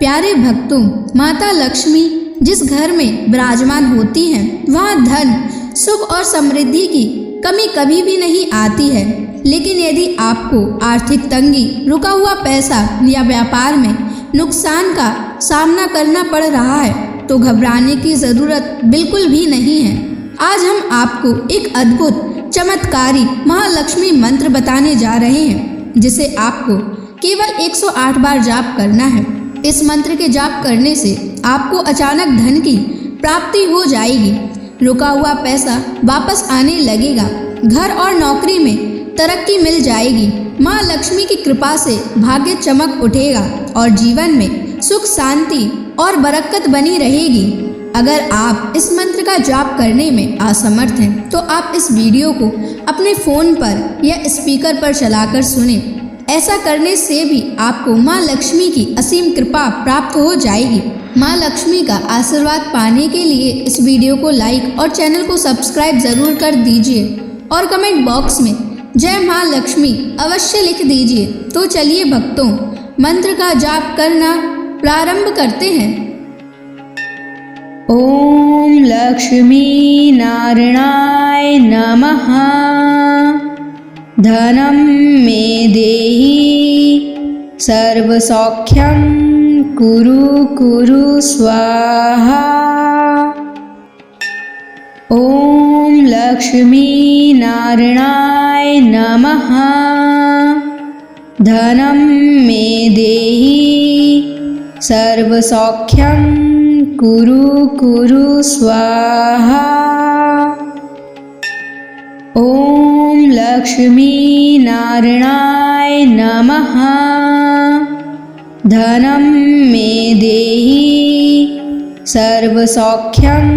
प्यारे भक्तों, माता लक्ष्मी जिस घर में विराजमान होती हैं, वहाँ धन, सुख और समृद्धि की कमी कभी भी नहीं आती है। लेकिन यदि आपको आर्थिक तंगी, रुका हुआ पैसा या व्यापार में नुकसान का सामना करना पड़ रहा है तो घबराने की ज़रूरत बिल्कुल भी नहीं है। आज हम आपको एक अद्भुत चमत्कारी महालक्ष्मी मंत्र बताने जा रहे हैं, जिसे आपको केवल 108 बार जाप करना है। इस मंत्र के जाप करने से आपको अचानक धन की प्राप्ति हो जाएगी, रुका हुआ पैसा वापस आने लगेगा, घर और नौकरी में तरक्की मिल जाएगी, माँ लक्ष्मी की कृपा से भाग्य चमक उठेगा और जीवन में सुख, शांति और बरकत बनी रहेगी। अगर आप इस मंत्र का जाप करने में असमर्थ हैं तो आप इस वीडियो को अपने फ़ोन पर या स्पीकर पर चलाकर सुनें। ऐसा करने से भी आपको माँ लक्ष्मी की असीम कृपा प्राप्त हो जाएगी। माँ लक्ष्मी का आशीर्वाद पाने के लिए इस वीडियो को लाइक और चैनल को सब्सक्राइब ज़रूर कर दीजिए और कमेंट बॉक्स में जय माँ लक्ष्मी अवश्य लिख दीजिए। तो चलिए भक्तों, मंत्र का जाप करना प्रारंभ करते हैं। ओम लक्ष्मी नारायणाय नमः। धनं मे देहि सर्वसौख्यं कुरु कुरु स्वाहा। ओम लक्ष्मी नारायणाय नमः। धनं मे देहि सर्वसौख्यं कुरु कुरु स्वाहा। ओम लक्ष्मी नारायणाय नमः। धनं मे देहि सर्वसौख्यं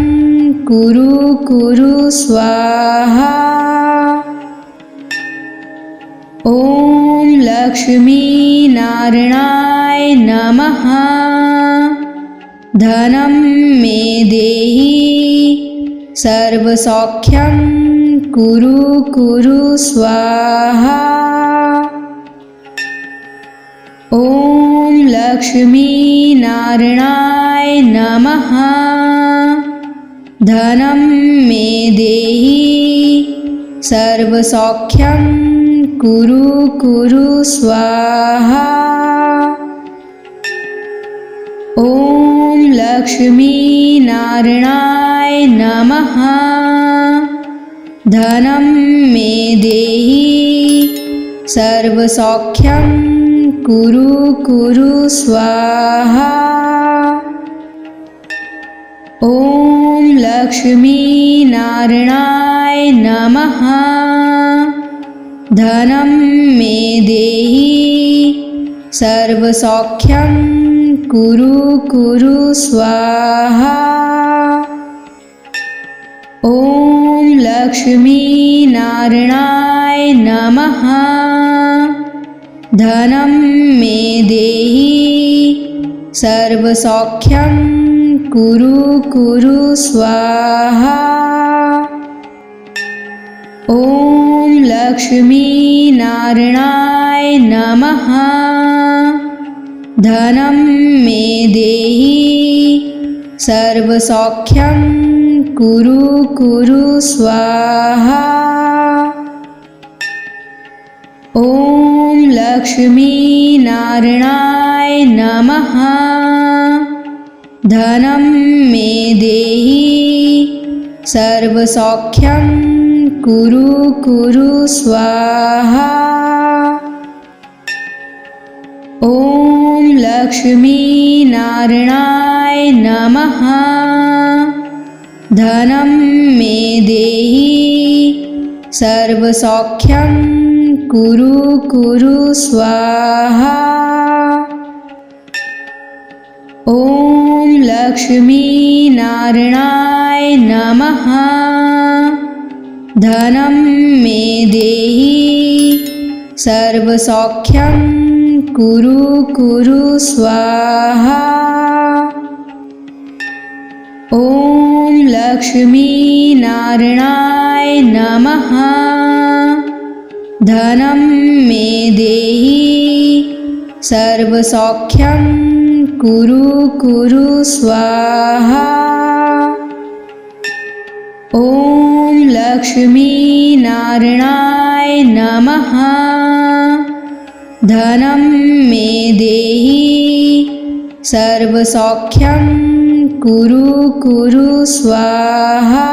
कुरु कुरु स्वाहा। ओम लक्ष्मी नारायणाय नमः। धनं मे देहि सर्वसौख्यं कुरु कुरु स्वाहा। ओम लक्ष्मी नारायणाय नमः। धनं मे देहि सर्वसौख्यं कुरु कुरु स्वाहा। ओम लक्ष्मी नारायणाय नमः। धनं मे देहि सर्वसौख्यं कुरु कुरु स्वाहा। ओम लक्ष्मी नारायणाय नमः। धनं मे देहि सर्वसौख्यं कुरु कुरु स्वाहा। ओम लक्ष्मी नारायणाय नमः। धनं मे देहि सर्वसौख्यं कुरु कुरु स्वाहा। ओम लक्ष्मी नारायणाय नमः। धनं मे देहि सर्वसौख्यं कुरु कुरु स्वाहा। ओम लक्ष्मी नारायणाय नमः। धनं मे देहि सर्वसौख्यं कुरु कुरु स्वाहा। ओम लक्ष्मी नारायणाय नमः। धनं मे देहि सर्वसौख्यं कुरु कुरु स्वाहा। ओम लक्ष्मी नारायणाय नमः। धनं मे देहि सर्वसौख्यं कुरु कुरु स्वाहा। ओम लक्ष्मी नारायणाय नमः। धनं मे देहि सर्वसौख्यं कुरु कुरु स्वाहा। ॐ लक्ष्मी नारायणाय नमः। धनं मे देहि सर्वसौख्यं कुरु कुरु स्वाहा।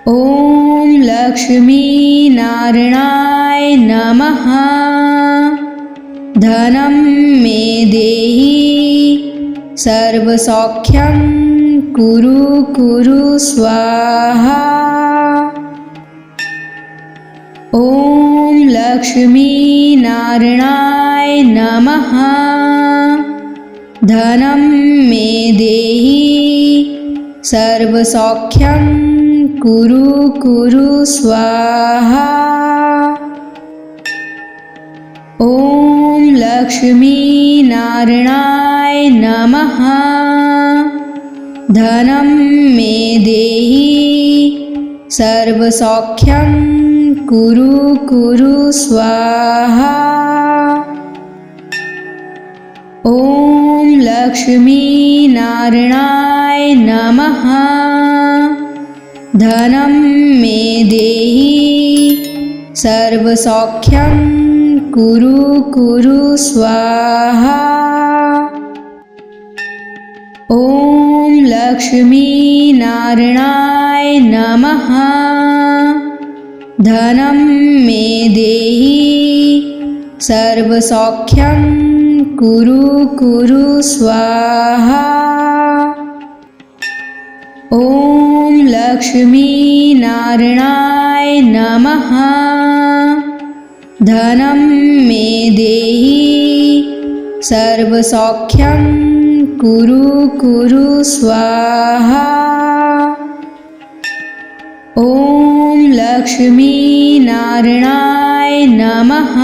ॐ लक्ष्मी नारायणाय नमः। धनं मे देहि सर्वसौख्यं कुरु कुरु स्वाहा। ॐ लक्ष्मी नारायणाय नमः। धनं मे देहि सर्वसौख्यं कुरु कुरु स्वाहा। ॐ लक्ष्मी नारायणाय नमः। धनं मे देहि सर्वसौख्यं कुरु कुरु स्वाहा। ॐ लक्ष्मी नारायणाय नमः। धनं मे देहि सर्वसौख्यं कुरु कुरु स्वाहा। ॐ लक्ष्मी नारायणाय नमः। धनं मे देहि सर्वसौख्यं कुरु कुरु स्वाहा। ॐ लक्ष्मी नारायणाय नमः। धनं मे देहि सर्वसौख्यं कुरु कुरु स्वाहा। ॐ लक्ष्मी नारायणाय नमः।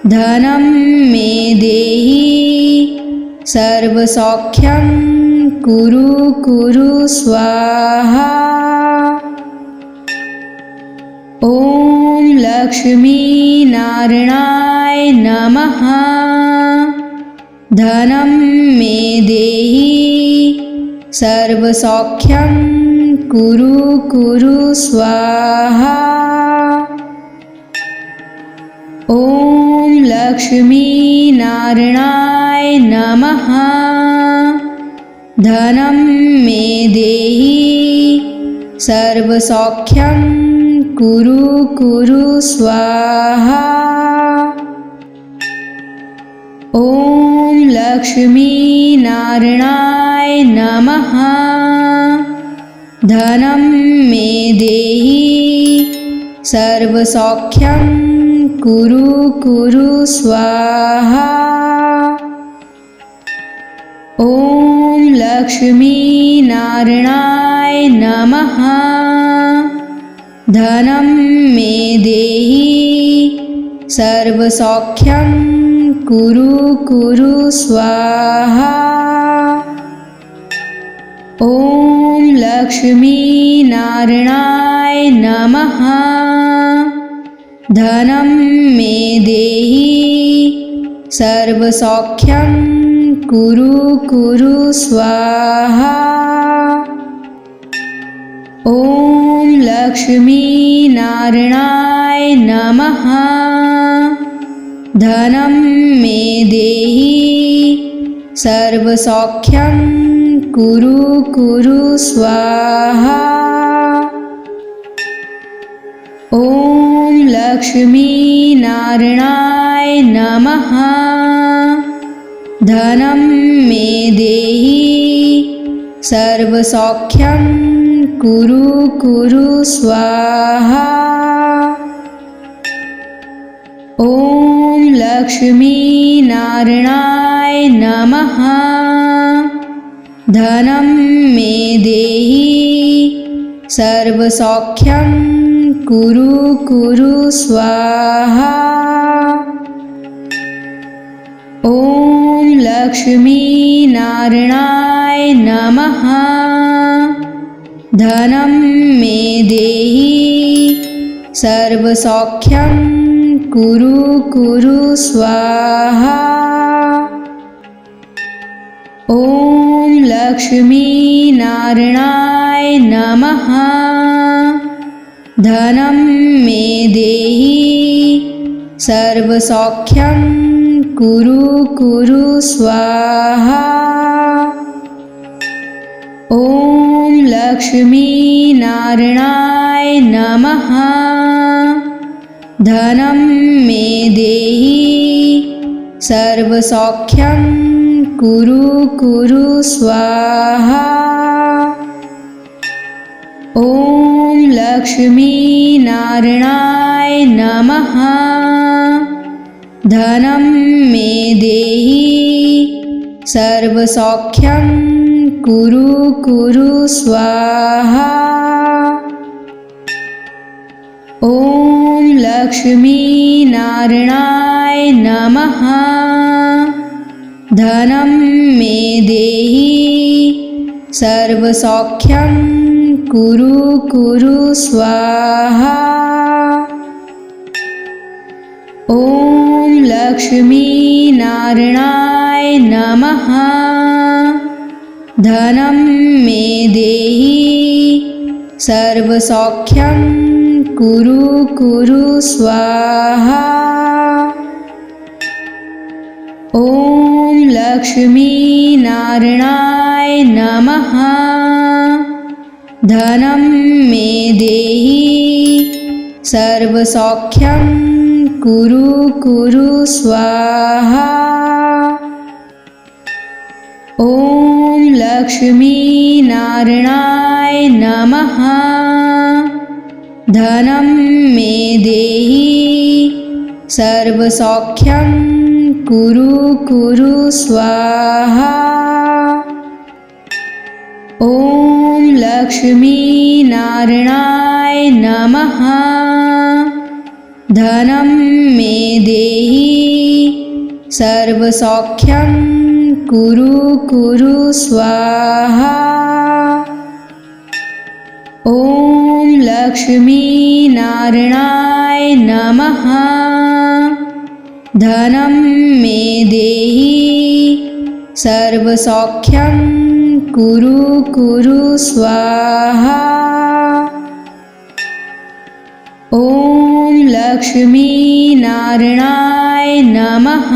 धनं मे देहि सर्वसौख्यं कुरु कुरु स्वाहा। ॐ लक्ष्मी नारायणाय नमः। धनं मे देहि सर्वसौख्यं कुरु कुरु स्वाहा। ॐ लक्ष्मी नारायणाय नमः। धनं मे देहि सर्वसौख्यं कुरु कुरु स्वाहा। ॐ लक्ष्मी नारायणाय नमः। धनं मे देहि सर्वसौख्यं कुरु कुरु स्वाहा। ॐ लक्ष्मी नारायणाय नमः। धनं मे देहि सर्वसौख्यं कुरु कुरु स्वाहा। ॐ लक्ष्मी नारायणाय नमः। धनं मे देहि सर्वसौख्यं कुरु कुरु स्वाहा। ॐ लक्ष्मी नारायणाय नमः। धनं मे देहि सर्वसौख्यं कुरु कुरु स्वाहा। ॐ लक्ष्मी नारायणाय नमः। धनं मे देहि सर्वसौख्यं कुरु कुरु स्वाहा। ॐ लक्ष्मी नारायणाय नमः। धनं मे देहि सर्वसौख्यं कुरु कुरु स्वाहा। ॐ लक्ष्मी नारायणाय नमः। धनं मे देहि सर्वसौख्यं कुरु कुरु स्वाहा। ॐ लक्ष्मीनारायणाय नमः। धनं मे देहि सर्वसौख्यं कुरु कुरु स्वाहा। ॐ लक्ष्मीनारायणाय नमः। धनं मे देहि सर्वसौख्यं कुरु कुरु स्वाहा। ॐ लक्ष्मीनारायणाय नमः। धनं मे देहि सर्वसौख्यं कुरु कुरु स्वाहा। ॐ लक्ष्मीनारायणाय नमः। धनं मे देहि सर्वसौख्यं कुरु कुरु स्वाहा। ॐ लक्ष्मीनारायणाय नमः। धनं मे देहि सर्वसौख्यं कुरु कुरु स्वाहा। ॐ लक्ष्मीनारायणाय नमः। धनं मे देहि सर्वसौख्यं कुरु कुरु स्वाहा। ॐ लक्ष्मीनारायणाय नमः। धनं मे देहि सर्वसौख्यं कुरु कुरु स्वाहा। ॐ लक्ष्मीनारायणाय नमः। धनं मे देहि सर्वसौख्यं कुरु कुरु स्वाहा। ॐ लक्ष्मीनारायणाय नमः। धनं मे देहि सर्वसौख्यं कुरु कुरु स्वाहा। ॐ लक्ष्मीनारायणाय नमः।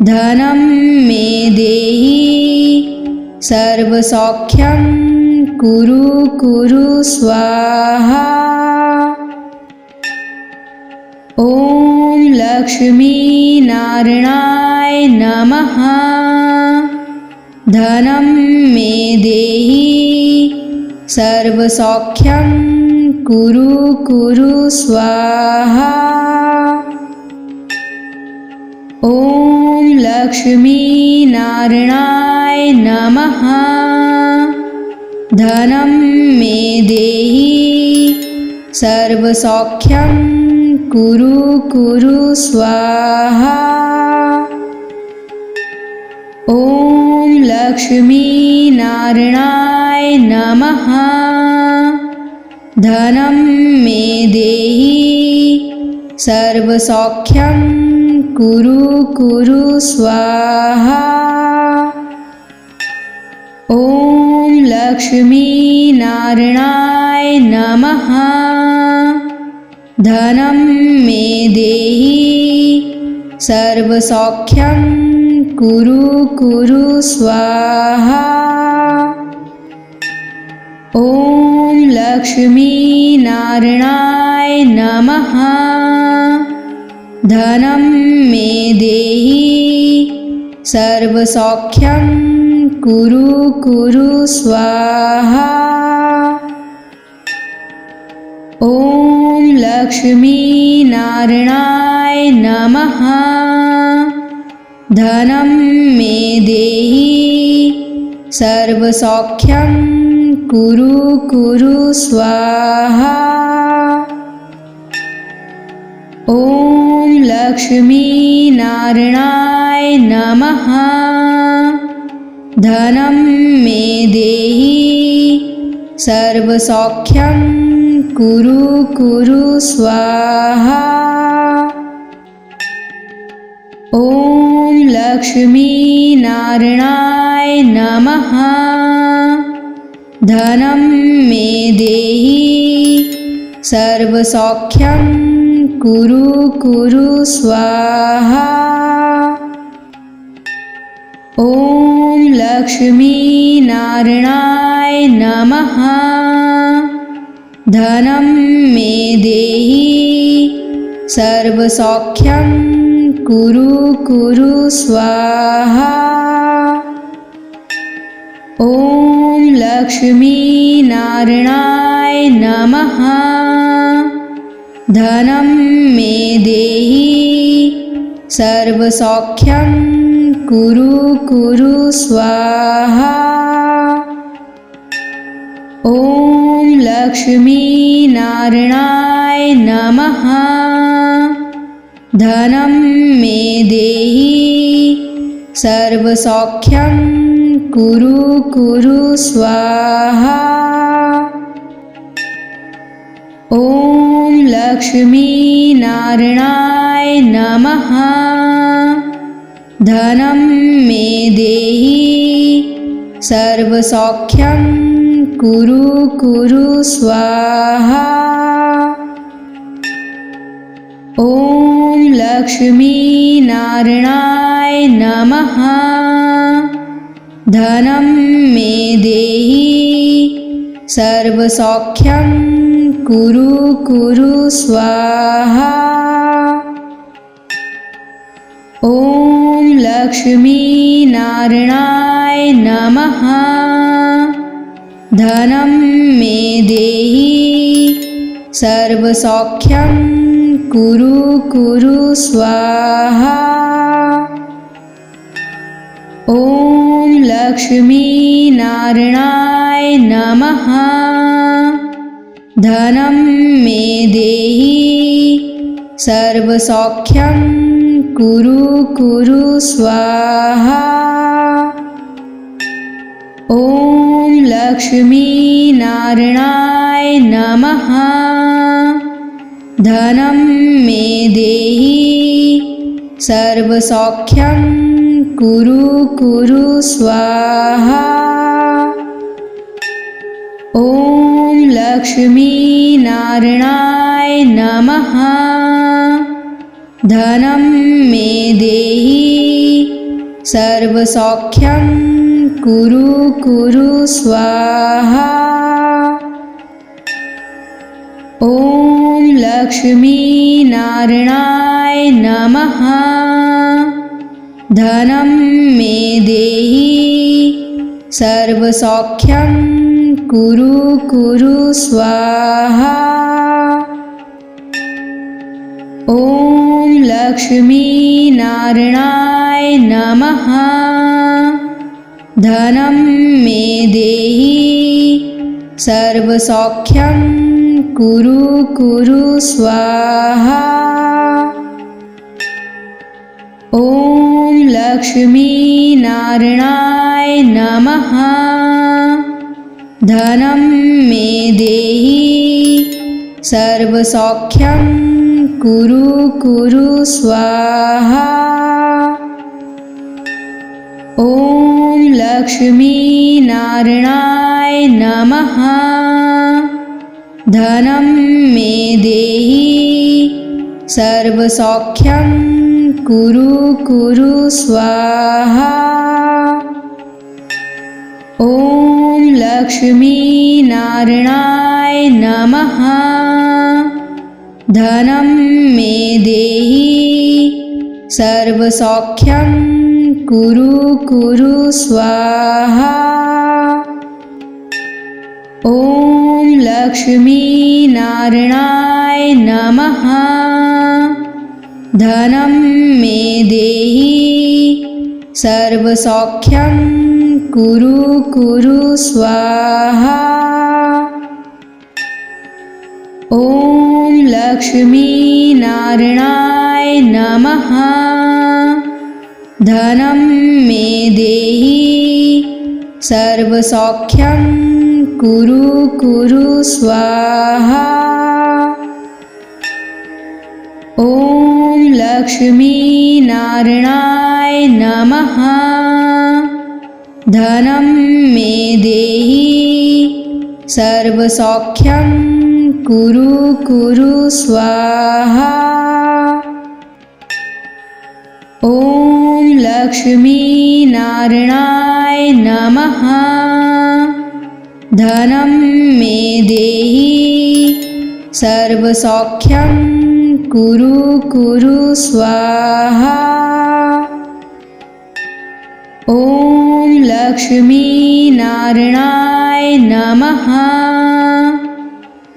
धनं मे देहि सर्वसौख्यं कुरु कुरु स्वाहा। ॐ लक्ष्मीनारायणाय नमः। धनं मे देहि सर्वसौख्यं कुरु कुरु स्वाहा। ॐ लक्ष्मीनारायणाय नमः। धनं मे देहि सर्वसौख्यं कुरु कुरु स्वाहा। ॐ लक्ष्मीनारायणाय नमः। धनं मे देहि सर्वसौख्यं कुरु कुरु स्वाहा। ॐ लक्ष्मीनारायणाय नमः। धनं मे देहि सर्वसौख्यं कुरु कुरु स्वाहा। ॐ लक्ष्मीनारायणाय नमः। धनं मे देहि सर्वसौख्यं कुरु कुरु स्वाहा। ॐ लक्ष्मीनारायणाय नमः। धनं मे देहि सर्वसौख्यं कुरु कुरु स्वाहा। ॐ लक्ष्मीनारायणाय नमः। धनं मे देहि सर्वसौख्यं कुरु कुरु स्वाहा। ॐ लक्ष्मी नारायणाय नमः। धनं मे देहि सर्वसौख्यं कुरु कुरु स्वाहा। ॐ लक्ष्मी नारायणाय नमः। धनं मे देहि सर्वसौख्यं कुरु कुरु स्वाहा। ॐ लक्ष्मी नारायणाय नमः। धनं मे देहि सर्वसौख्यं कुरु कुरु स्वाहा। ॐ लक्ष्मी नारायणाय नमः। धनं मे देहि सर्वसौख्यं कुरु कुरु स्वाहा। ॐ लक्ष्मी नारायणाय नमः। धनं मे देहि सर्वसौख्यं कुरु कुरु स्वाहा। ॐ लक्ष्मी नारायणाय नमः। धनं मे देहि सर्वसौख्यं कुरु कुरु स्वाहा। ॐ लक्ष्मी नारायणाय नमः। धनं मे देहि सर्वसौख्यं कुरु कुरु स्वाहा। ॐ लक्ष्मी नारायणाय नमः। धनं मे देहि सर्वसौख्यं कुरु कुरु स्वाहा। ॐ लक्ष्मी नारायणाय नमः। धनं मे देहि सर्वसौख्यं कुरु कुरु स्वाहा। ॐ लक्ष्मी नारायणाय नमः। धनं मे देहि सर्वसौख्यं कुरु कुरु स्वाहा। ॐ लक्ष्मी नारायणाय नमः। धनं मे देहि सर्वसौख्यं कुरु कुरु स्वाहा। ॐ लक्ष्मी नारायणाय नमः। धनं मे देहि सर्वसौख्यं कुरु कुरु स्वाहा। ॐ लक्ष्मी नारायणाय नमः। धनं मे देहि सर्वसौख्यं कुरु कुरु स्वाहा। ॐ लक्ष्मी नारायणाय नमः। धनं मे देहि सर्वसौख्यं कुरु कुरु स्वाहा। ॐ लक्ष्मी नारायणाय नमः। धनं मे देहि सर्वसौख्यं कुरु कुरु स्वाहा। ॐ लक्ष्मी नारायणाय नमः। धनं मे देहि सर्वसौख्यं कुरु कुरु स्वाहा। ॐ लक्ष्मी नारायणाय नमः। धनं मे देहि सर्वसौख्यं कुरु कुरु स्वाहा। लक्ष्मीनारायणाय नमः। धनं मे देहि सर्वसौख्यं कुरु कुरु स्वाहा। ॐ लक्ष्मीनारायणाय नमः। धनं मे देहि सर्वसौख्यं कुरु कुरु स्वाहा। ॐ लक्ष्मीनारायणाय नमः।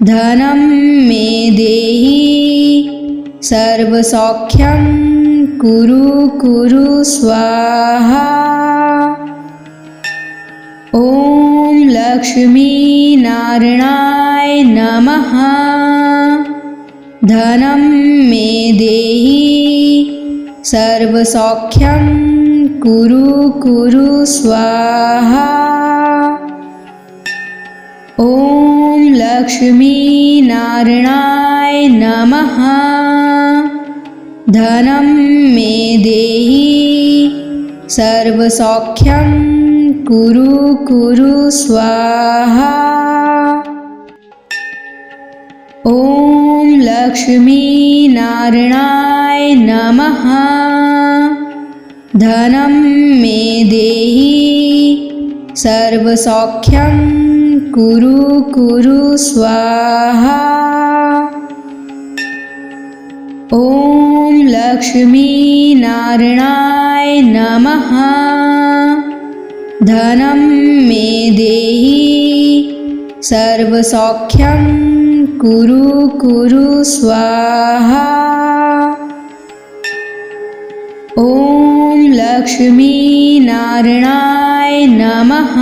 धनं मे देहि सर्वसौख्यं कुरु कुरु स्वाहा। ॐ लक्ष्मीनारायणाय नमः। धनं मे देहि सर्वसौख्यं कुरु कुरु स्वाहा। ॐ लक्ष्मीनारायणाय नमः। धनं मे देहि सर्वसौख्यं कुरु कुरु स्वाहा। ॐ लक्ष्मीनारायणाय नमः। धनं मे देहि सर्वसौख्यं कुरु कुरु स्वाहा। ॐ लक्ष्मीनारायणाय नमः। धनं मे देहि सर्वसौख्यं कुरु कुरु स्वाहा। ॐ लक्ष्मीनारायणाय नमः।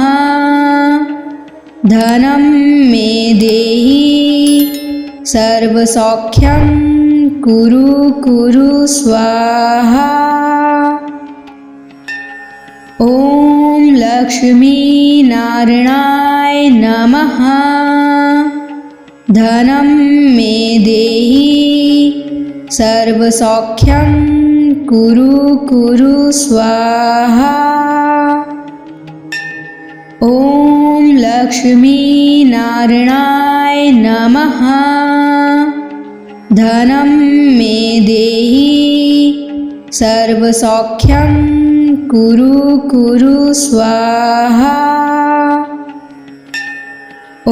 धनं मे देहि सर्वसौख्यं कुरु कुरु स्वाहा। ॐ लक्ष्मीनारायणाय नमः। धनं मे देहि सर्वसौख्यं कुरु कुरु स्वाहा। ॐ लक्ष्मीनारायणाय नमः। धनं मे देहि सर्वसौख्यं कुरु कुरु स्वाहा। ॐ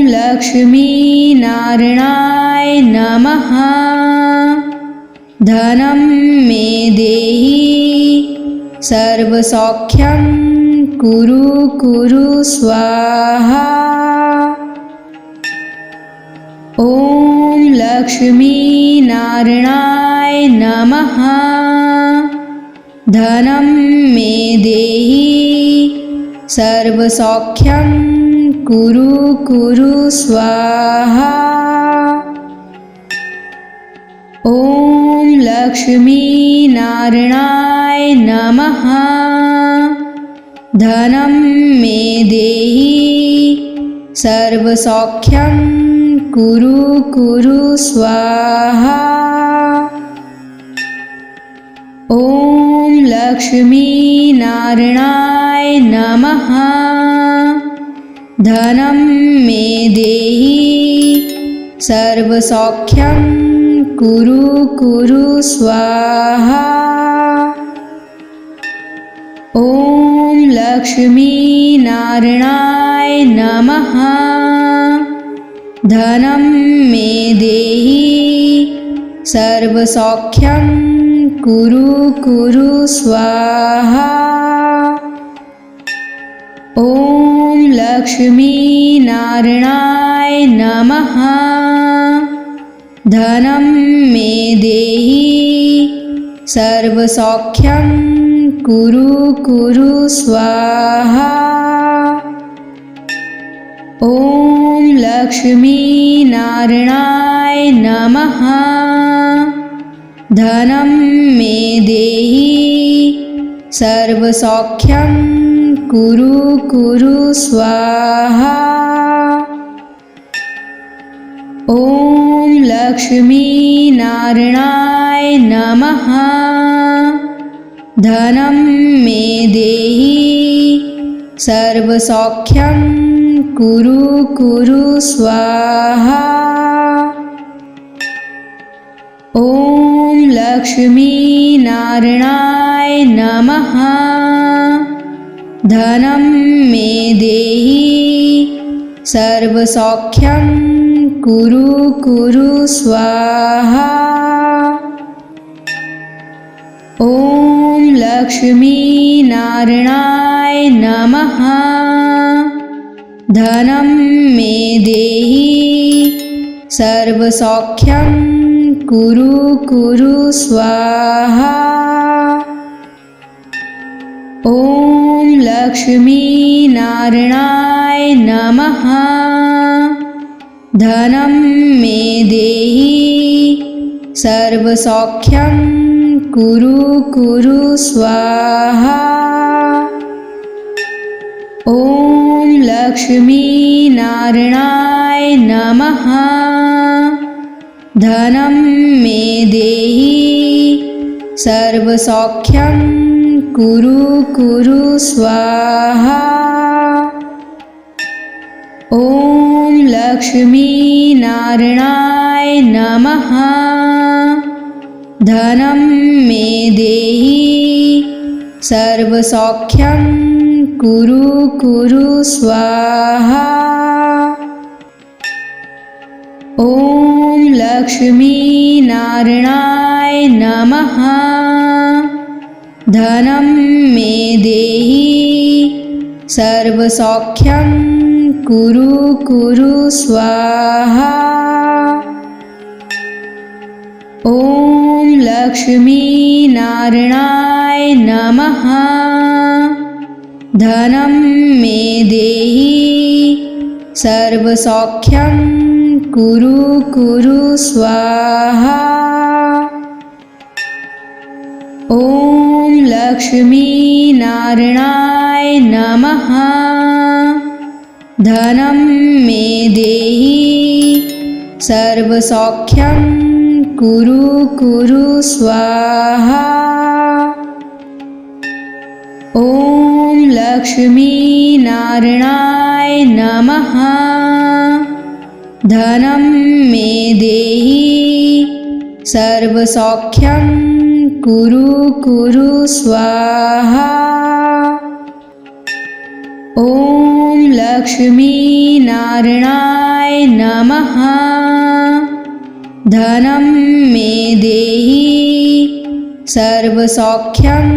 लक्ष्मीनारायणाय नमः। धनं मे देहि सर्वसौख्यं कुरु कुरु स्वाहा। ॐ लक्ष्मीनारायणाय नमः। धनं मे देहि सर्वसौख्यं कुरु कुरु स्वाहा। ॐ लक्ष्मीनारायणाय नमः। धनं मे देहि सर्वसौख्यं कुरु कुरु स्वाहा। ॐ लक्ष्मीनारायणाय नमः। धनं मे देहि सर्वसौख्यं कुरु कुरु स्वाहा। ॐ लक्ष्मीनारायणाय नमः। धनं मे देहि सर्वसौख्यं कुरु कुरु स्वाहा। ॐ लक्ष्मीनारायणाय नमः। धनं मे देहि सर्वसौख्यं कुरु कुरु स्वाहा। ॐ लक्ष्मीनारायणाय नमः। धनं मे देहि सर्वसौख्यं कुरु कुरु स्वाहा। ॐ लक्ष्मीनारायणाय नमः। धनं मे देहि सर्वसौख्यं कुरु कुरु स्वाहा। ॐ लक्ष्मीनारायणाय नमः। धनं मे देहि सर्वसौख्यं कुरु कुरु स्वाहा। ॐ लक्ष्मीनारायणाय नमः। धनं मे देहि सर्वसौख्यं कुरु कुरु स्वाहा। ॐ लक्ष्मीनारायणाय नमः। धनं मे देहि सर्वसौख्यं कुरु कुरु स्वाहा। ॐ लक्ष्मीनारायणाय नमः। धनं मे देहि सर्वसौख्यं कुरु कुरु स्वाहा। ॐ लक्ष्मीनारायणाय नमः। धनं मे देहि सर्वसौख्यं कुरु कुरु स्वाहा। ॐ लक्ष्मीनारायणाय नमः। धनं मे देहि सर्वसौख्यं कुरु कुरु स्वाहा। ॐ लक्ष्मीनारायणाय नमः। धनं मे देहि सर्वसौख्यं कुरु कुरु स्वाहा। ॐ लक्ष्मीनारायणाय नमः। धनं मे देहि सर्वसौख्यं कुरु कुरु स्वाहा। ॐ लक्ष्मीनारायणाय नमः। धनं मे देहि सर्वसौख्यं कुरु कुरु स्वाहा। ॐ लक्ष्मीनारायणाय नमः। धनं मे देहि सर्वसौख्यं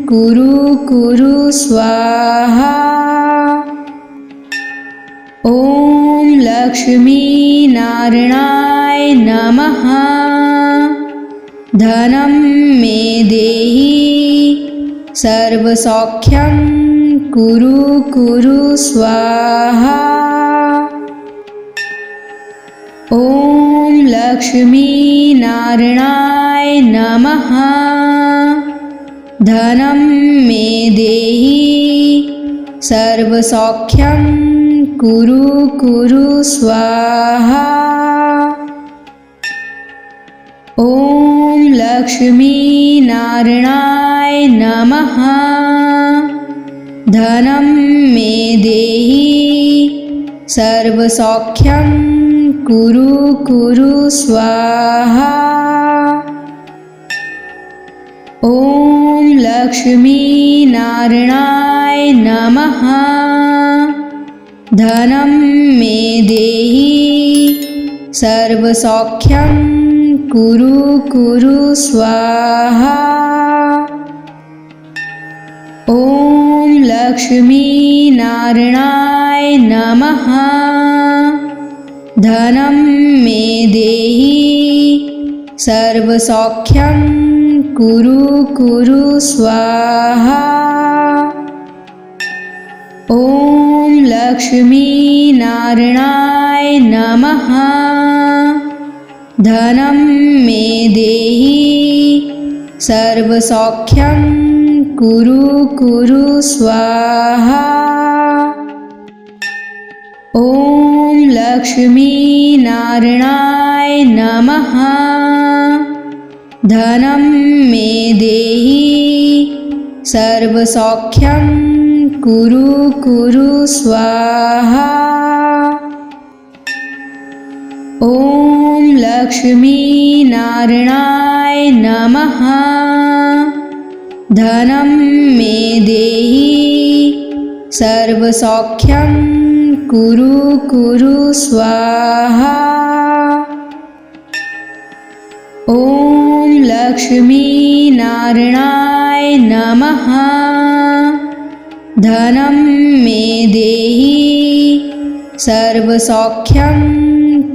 कुरु कुरु स्वाहा। ॐ लक्ष्मीनारायणाय नमः। धनं मे देहि सर्वसौख्यं कुरु कुरु स्वाहा। ॐ लक्ष्मीनारायणाय नमः। धनं मे देहि सर्वसौख्यं कुरु कुरु स्वाहा। ॐ लक्ष्मीनारायणाय नमः। धनं मे देहि सर्वसौख्यं कुरु कुरु स्वाहा। ॐ लक्ष्मीनारायणाय नमः। धनं मे देहि सर्वसौख्यं कुरु कुरु स्वाहा। ॐ लक्ष्मीनारायणाय नमः। धनं मे देहि सर्वसौख्यं कुरु कुरु स्वाहा। ॐ लक्ष्मीनारायणाय नमः। धनं मे देहि सर्वसौख्यं कुरु कुरु स्वाहा। ॐ लक्ष्मीनारायणाय नमः। धनं मे देहि सर्वसौख्यं कुरु कुरु स्वाहा। ॐ लक्ष्मीनारायणाय नमः। धनं मे देहि सर्वसौख्यं कुरु कुरु स्वाहा। ॐ लक्ष्मीनारायणाय नमः। धनं मे देहि सर्वसौख्यं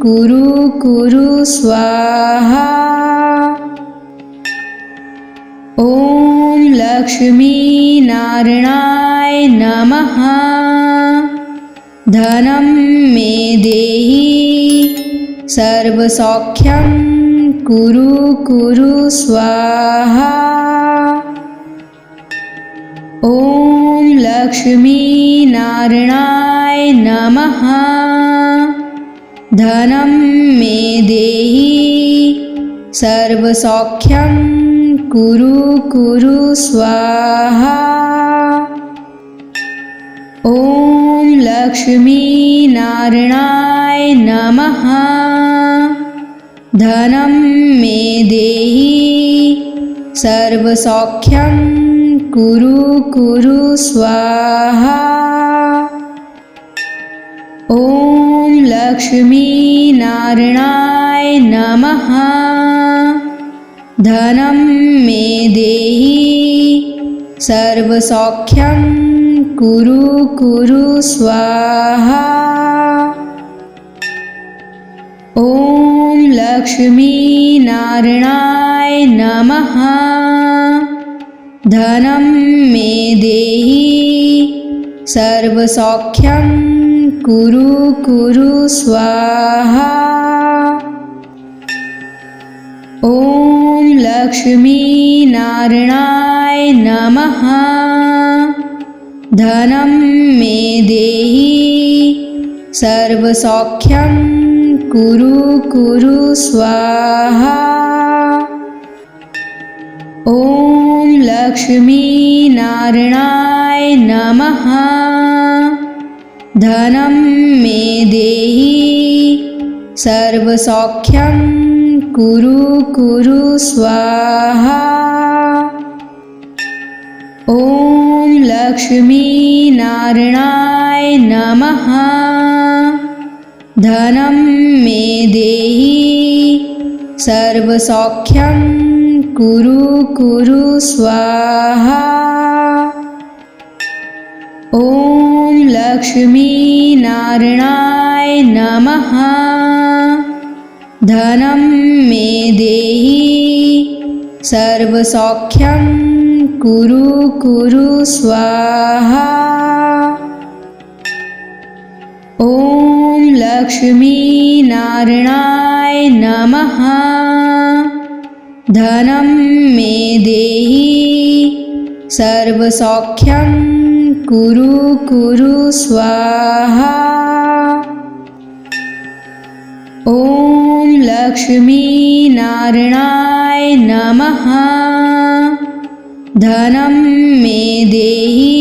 कुरु कुरु स्वाहा। ॐ लक्ष्मीनारायणाय नमः। धनं मे देहि सर्वसौख्यं कुरु कुरु स्वाहा। ॐ लक्ष्मीनारायणाय नमः। धनं मे देहि सर्वसौख्यं कुरु कुरु स्वाहा। ॐ लक्ष्मीनारायणाय नमः। धनं मे देहि सर्वसौख्यं कुरु कुरु स्वाहा। ॐ लक्ष्मीनारायणाय नमः। धनं मे देहि सर्वसौख्यं कुरु कुरु स्वाहा। ॐ लक्ष्मीनारायणाय नमः। धनं मे देहि सर्वसौख्यं कुरु कुरु स्वाहा। ॐ लक्ष्मीनारायणाय नमः। धनं मे देहि सर्वसौख्यं कुरु कुरु स्वाहा। ॐ लक्ष्मीनारायणाय नमः। धनं मे देहि सर्वसौख्यं कुरु कुरु स्वाहा। ॐ लक्ष्मीनारायणाय नमः। धनं मे देहि सर्वसौख्यं कुरु कुरु स्वाहा। ॐ लक्ष्मीनारायणाय नमः। धनं मे देहि सर्वसौख्यं कुरु कुरु स्वाहा। ॐ लक्ष्मीनारायणाय नमः। धनं मे देहि सर्वसौख्यं कुरु कुरु स्वाहा। ॐ लक्ष्मीनारायणाय नमः। धनं मे देहि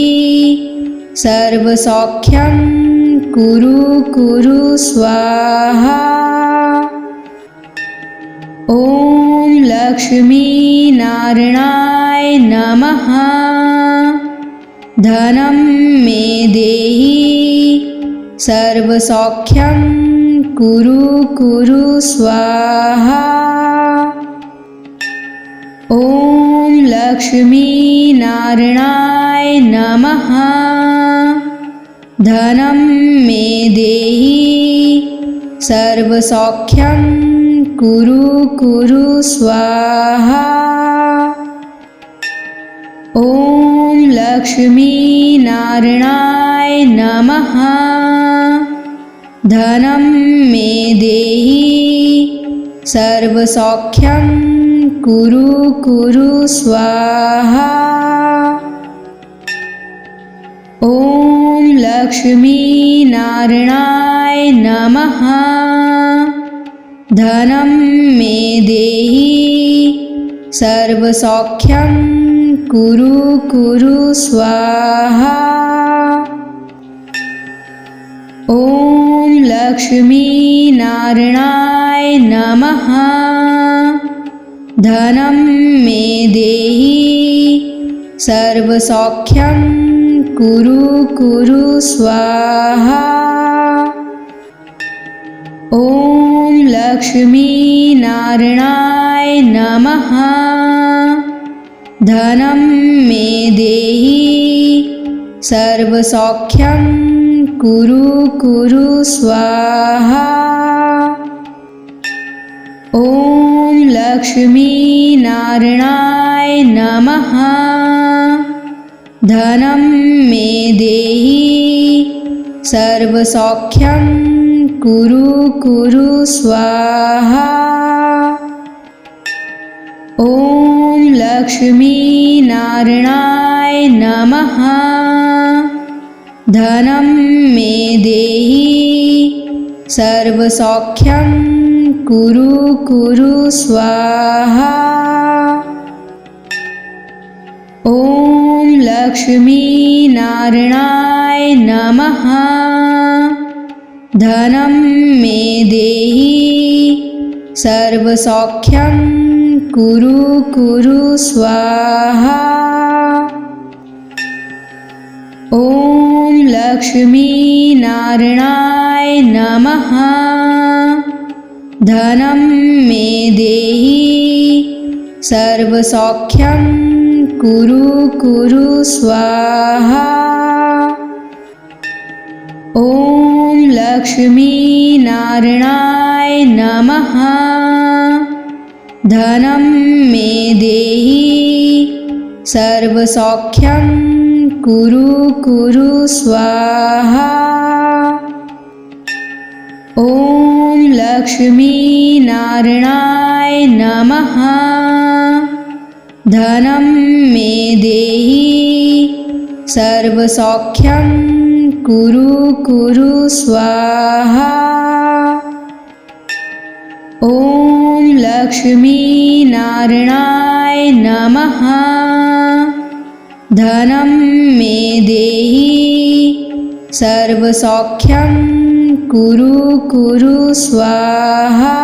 सर्वसौख्यं कुरु कुरु स्वाहा। ॐ लक्ष्मीनारायणाय नमः। धनं मे देहि सर्वसौख्यं कुरु कुरु स्वाहा। ॐ लक्ष्मीनारायणाय नमः। धनं मे देहि सर्वसौख्यं कुरु कुरु स्वाहा। ॐ लक्ष्मीनारायणाय नमः। धनं मे देहि सर्वसौख्यं कुरु कुरु स्वाहा। ॐ लक्ष्मीनारायणाय नमः। धनं मे देहि सर्वसौख्यं कुरु कुरु स्वाहा। ॐ लक्ष्मीनारायणाय नमः। धनं मे देहि सर्वसौख्यं कुरु कुरु स्वाहा। ॐ लक्ष्मीनारायणाय नमः। धनं मे देहि सर्वसौख्यं कुरु कुरु स्वाहा। ॐ लक्ष्मीनारायणाय नमः। धनं मे देहि सर्वसौख्यं कुरु कुरु स्वाहा। ॐ लक्ष्मीनारायणाय नमः। धनं मे देहि सर्वसौख्यं कुरु कुरु स्वाहा। ॐ लक्ष्मीनारायणाय नमः। धनं मे देहि सर्वसौख्यं कुरु कुरु स्वाहा। ॐ लक्ष्मीनारायणाय नमः। धनं मे देहि सर्वसौख्यं कुरु कुरु स्वाहा। ॐ लक्ष्मीनारायणाय नमः। धनं मे देहि सर्वसौख्यं कुरु कुरु स्वाहा। ॐ लक्ष्मीनारायणाय नमः। धनं मे देहि सर्वसौख्यं कुरु कुरु स्वाहा। ॐ लक्ष्मीनारायणाय नमः। धनं मे देहि सर्वसौख्यं कुरु कुरु स्वाहा।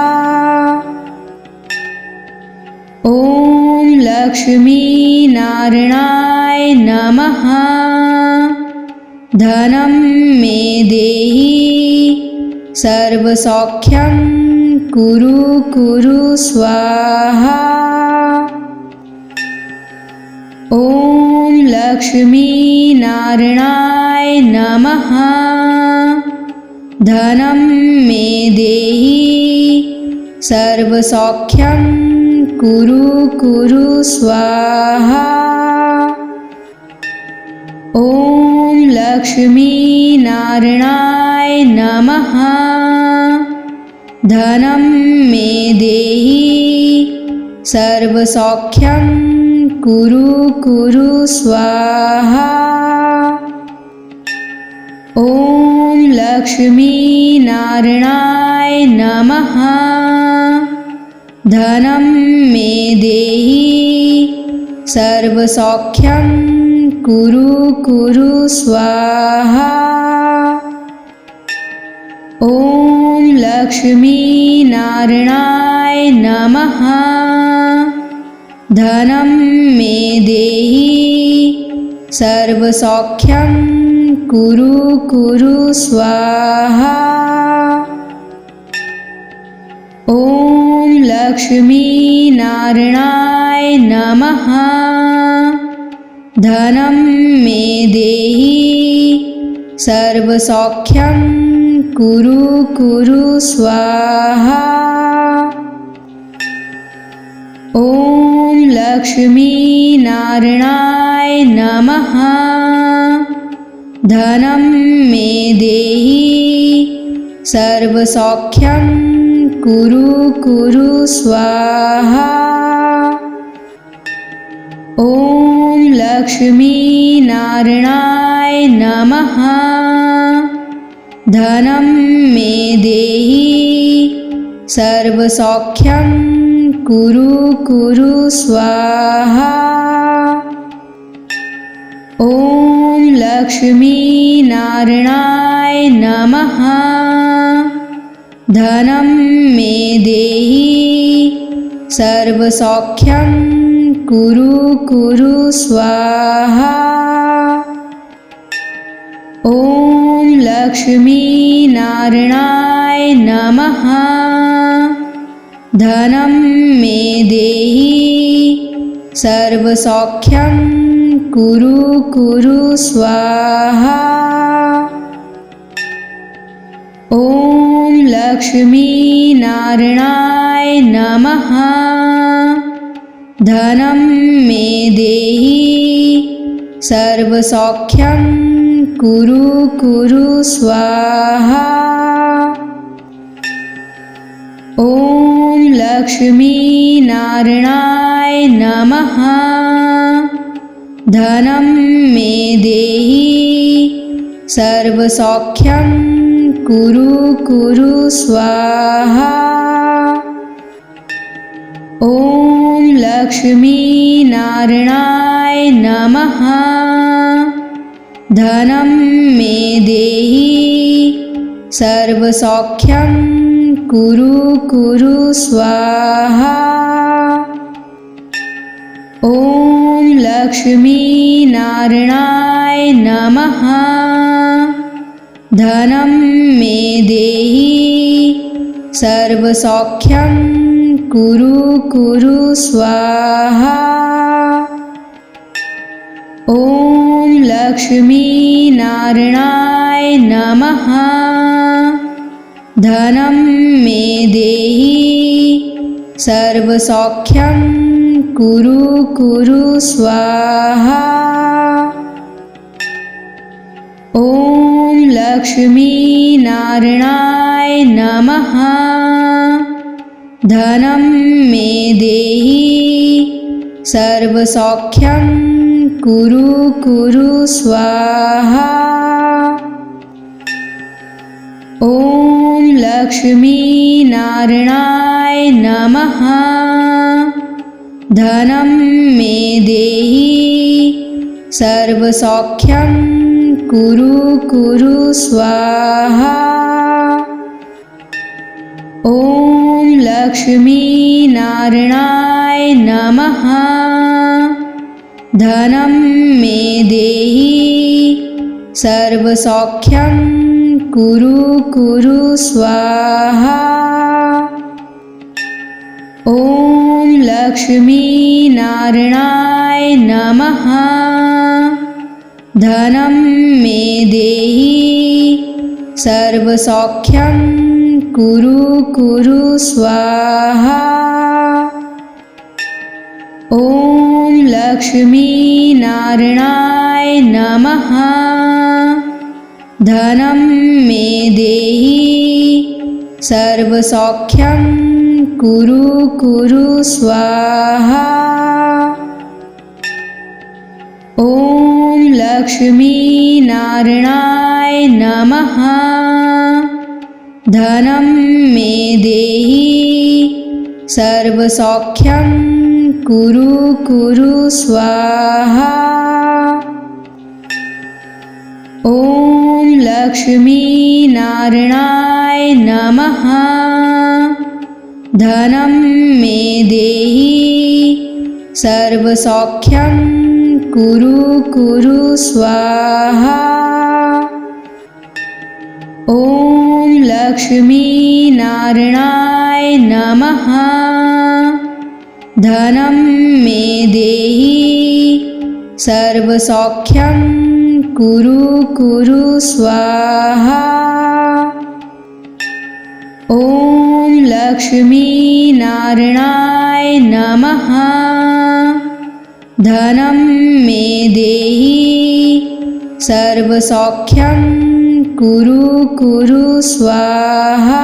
ॐ लक्ष्मीनारायणाय नमः। धनं मे देहि सर्वसौख्यं कुरु कुरु स्वाहा। ॐ लक्ष्मीनारायणाय नमः। धनं मे देहि सर्वसौख्यं कुरु कुरु स्वाहा। ॐ लक्ष्मीनारायणाय नमः। धनं मे देहि सर्वसौख्यं कुरु कुरु स्वाहा। ॐ लक्ष्मीनारायणाय नमः। धनं मे देहि सर्वसौख्यं कुरु कुरु स्वाहा। ॐ लक्ष्मीनारायणाय नमः। धनं मे देहि सर्वसौख्यं कुरु कुरु स्वाहा। ॐ लक्ष्मीनारायणाय नमः। धनं मे देहि सर्वसौख्यं कुरु कुरु स्वाहा। ॐ लक्ष्मीनारायणाय नमः। धनं मे देहि सर्वसौख्यं कुरु कुरु स्वाहा। ॐ लक्ष्मीनारायणाय नमः। धनं मे देहि सर्वसौख्यं कुरु कुरु स्वाहा। ॐ लक्ष्मीनारायणाय नमः। धनं मे देहि सर्वसौख्यं कुरु कुरु स्वाहा। ॐ लक्ष्मीनारायणाय नमः। धनं मे देहि सर्वसौख्यं कुरु कुरु स्वाहा। ॐ लक्ष्मीनारायणाय नमः। धनं मे देहि सर्वसौख्यं कुरु कुरु स्वाहा। ॐ लक्ष्मीनारायणाय नमः। धनं मे देहि सर्वसौख्यं कुरु कुरु स्वाहा। ॐ लक्ष्मीनारायणाय नमः। धनं मे देहि सर्वसौख्यं कुरु कुरु स्वाहा। ॐ लक्ष्मीनारायणाय नमः। धनं मे देहि सर्वसौख्यं कुरु कुरु स्वाहा। ॐ लक्ष्मीनारायणाय नमः। धनं मे देहि सर्वसौख्यं कुरु कुरु स्वाहा। ॐ लक्ष्मीनारायणाय नमः। धनं मे देहि सर्वसौख्यं कुरु कुरु स्वाहा। ॐ लक्ष्मीनारायणाय नमः। धनं मे देहि सर्वसौख्यं कुरु कुरु स्वाहा। ॐ लक्ष्मीनारायणाय नमः। धनं मे देहि सर्वसौख्यं कुरु कुरु स्वाहा। ॐ लक्ष्मीनारायणाय नमः। धनं मे देहि सर्वसौख्यं कुरु कुरु स्वाहा। ॐ लक्ष्मीनारायणाय नमः। धनं मे देहि सर्वसौख्यं कुरु कुरु स्वाहा। ॐ लक्ष्मीनारायणाय नमः। धनं मे देहि सर्वसौख्यं कुरु कुरु स्वाहा। ॐ लक्ष्मीनारायणाय नमः। धनं मे देहि सर्वसौख्यं कुरु कुरु स्वाहा। ॐ लक्ष्मीनारायणाय नमः। धनं मे देहि सर्वसौख्यं कुरु कुरु स्वाहा। ॐ लक्ष्मीनारायणाय नमः। धनं मे देहि सर्वसौख्यं कुरु कुरु स्वाहा।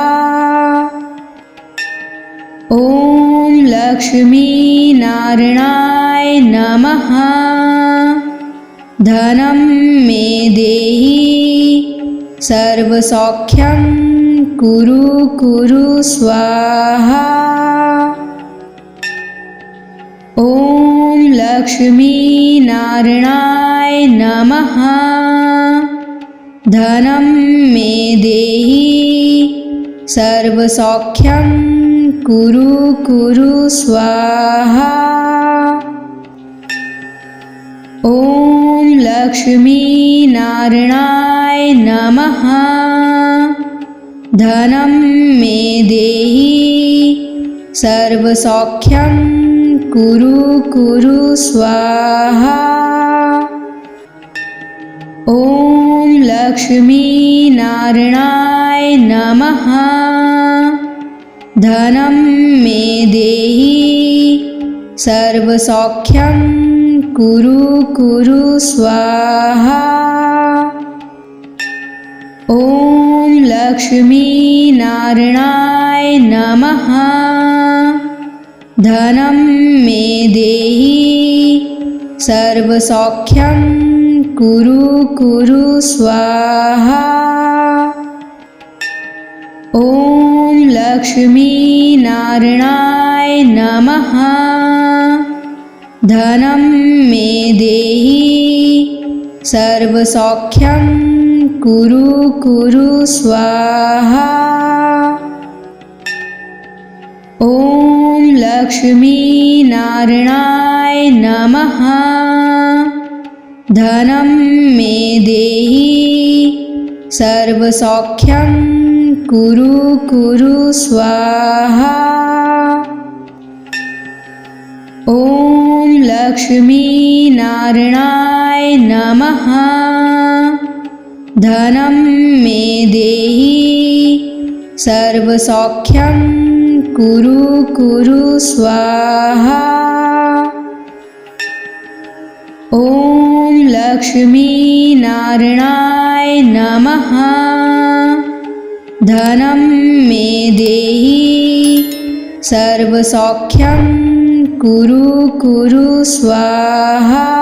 ॐ लक्ष्मीनारायणाय नमः। धनं मे देहि सर्वसौख्यं कुरु कुरु स्वाहा। ॐ लक्ष्मीनारायणाय नमः। धनं मे देहि सर्वसौख्यं कुरु कुरु स्वाहा। ॐ लक्ष्मीनारायणाय नमः। धनं मे देहि सर्वसौख्यं कुरु कुरु स्वाहा। ॐ लक्ष्मीनारायणाय नमः। धनं मे देहि सर्वसौख्यं कुरु कुरु स्वाहा। ॐ लक्ष्मीनारायणाय नमः। धनं मे देहि सर्वसौख्यं कुरु कुरु स्वाहा। ॐ लक्ष्मीनारायणाय नमः। धनं मे देहि सर्वसौख्यं कुरु कुरु स्वाहा। ॐ लक्ष्मीनारायणाय नमः। धनं मे देहि सर्वसौख्यं कुरु कुरु स्वाहा। ॐ लक्ष्मीनारायणाय नमः। धनं मे देहि सर्वसौख्यं कुरु कुरु स्वाहा। ॐ लक्ष्मीनारायणाय नमः। धनं मे देहि सर्वसौख्यं कुरु कुरु स्वाहा।